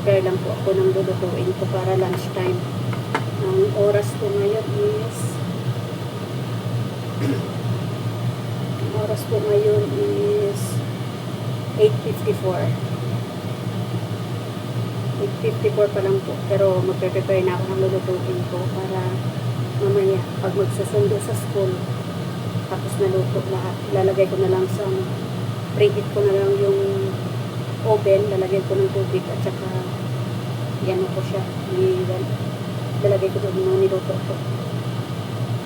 magpe-prepare lang po ako ng lulutuin ko para lunchtime. Ang oras ko ngayon is ang oras ko ngayon is 8:54. 8:54 pa lang po. Pero magpe-prepare na ako ng lulutuin ko para mamaya pag magsusundo sa school tapos naluto lahat. Lalagay ko na lang sa preheat ko na lang yung oven. Lalagay ko ng tubig at saka yan ko siya. Lalagay ko doon ng niluto ko.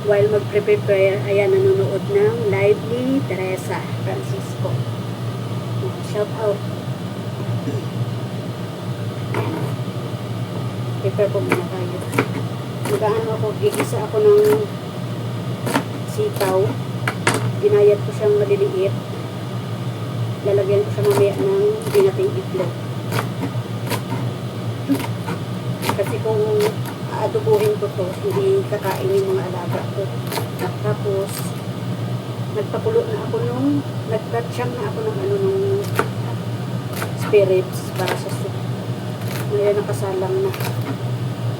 While magpe-prepare, ayan, nanonood ng live ni Teresa Francisco. Shout out. Prepare po muna tayo. Mag-ano ako, gigisa ako ng sitaw. Ginayat ko siyang maliliit. Lalagyan ko siya mamaya ng binating itlog. Kasi kung aadubuhin ko to, hindi kakain yung mga alaga ko. Tapos, nagpakulo na ako nagtatsyang na ako ng spirits para sa soup. Ngayon nakasalang na.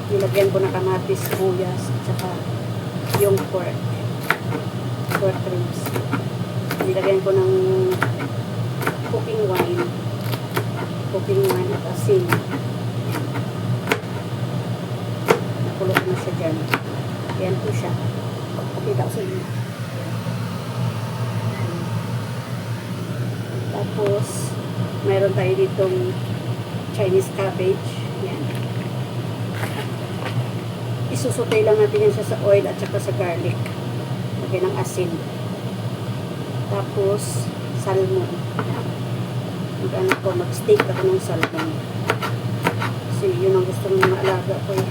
Nilagyan ko na kamatis, sibuyas, at saka yung pork ribs. Nilagyan ko ng cooking wine at asin. Nakulo na siya dyan. Ayan po siya. Pakita ko sa inyo. Tapos, mayroon tayo ditong Chinese cabbage. Yan. Isusutay lang natin yan siya sa oil at saka sa garlic. Lagyan ng asin. Tapos, salmon. Mag-steak ako ng salmon. Kasi yun ang gusto ng mga alaga ko eh.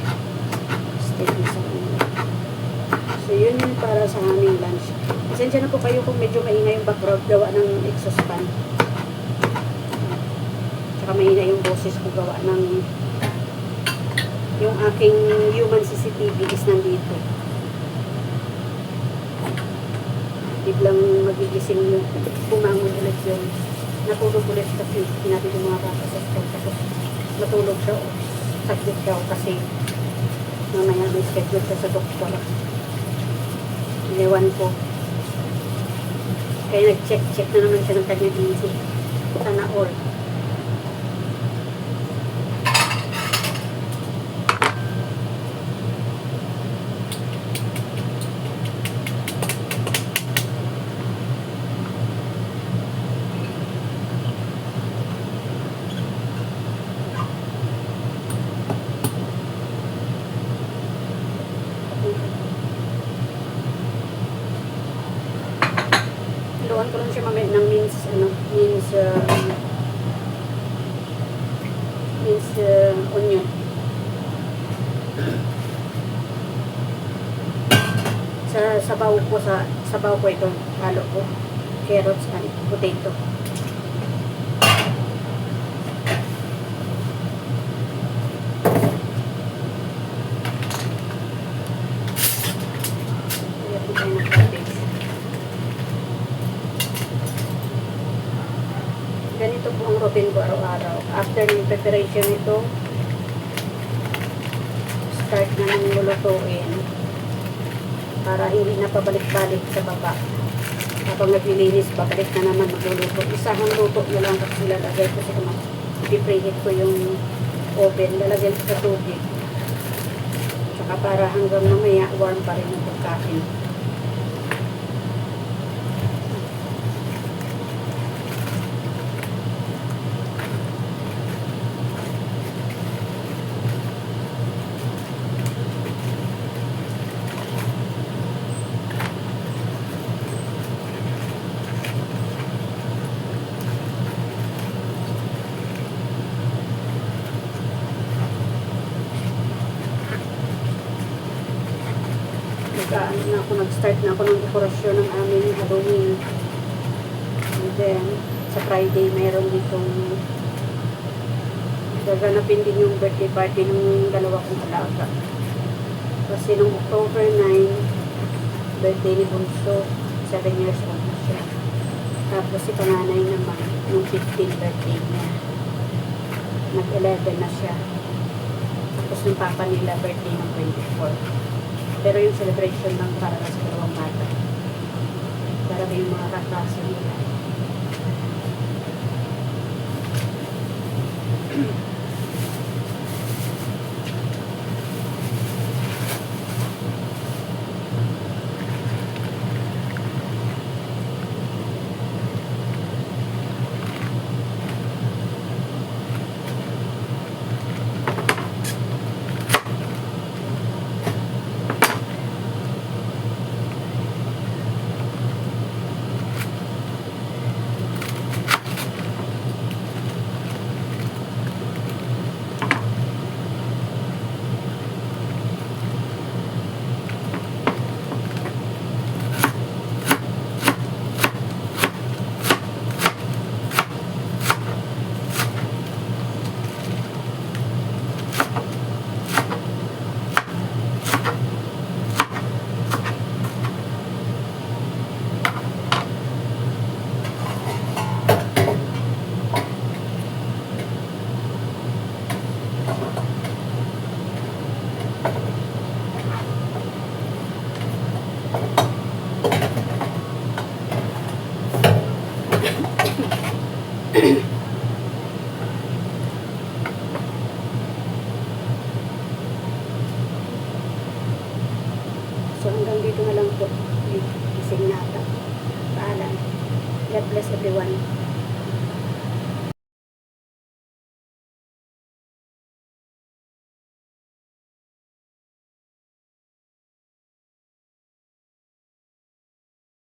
Steak ng salmon. So, yun yung para sa aming lunch. Pasensya na po kayo kung medyo maingay yung background gawa ng exhaust fan. Tsaka mahina yung boses ko gawa ng yung aking human CCTV is nandito. Biglang magigising yung bumangon ulit yung natulog ulit kasi natin yung mga bata sa school. Tapos natulog siya o saglit siya kasi mamaya may schedule siya sa doktor. Iniwan ko. Kaya nag-check na naman siya ng kanyang isip. Sana all. Haluan ko lang siya mamaya ng onion. Sa sabaw ko ito, halo ko carrots and potato. Ganito po ang routine ko araw-araw. After ng preparation nito, start na ng lulutuin para hindi na pabalik-balik sa baba. Habang naglilinis, babalik na naman magluluto. Isang luto na lang kasi lalagay ko sa i-preheat ko yung oven. Lalagyan ko sa tubig. Tsaka para hanggang mamaya warm pa rin ang pagkain. Nag-start na ako ng dekorasyon ng aming Halloween. And then, sa Friday, mayroon ditong gaganapin din yung birthday party ng dalawa kong alaga. Kasi nung October 9, birthday ni Bunso, 7 years old na siya. Tapos si panganay naman, nung 15 birthday niya. nag-11 na siya. Tapos yung papa nila birthday ng 24. Pero yung celebration lang para sa dalawang bata. Para yung mga kaklase nila. So hanggang dito na lang po. Gising na ata. Paalam. God bless everyone.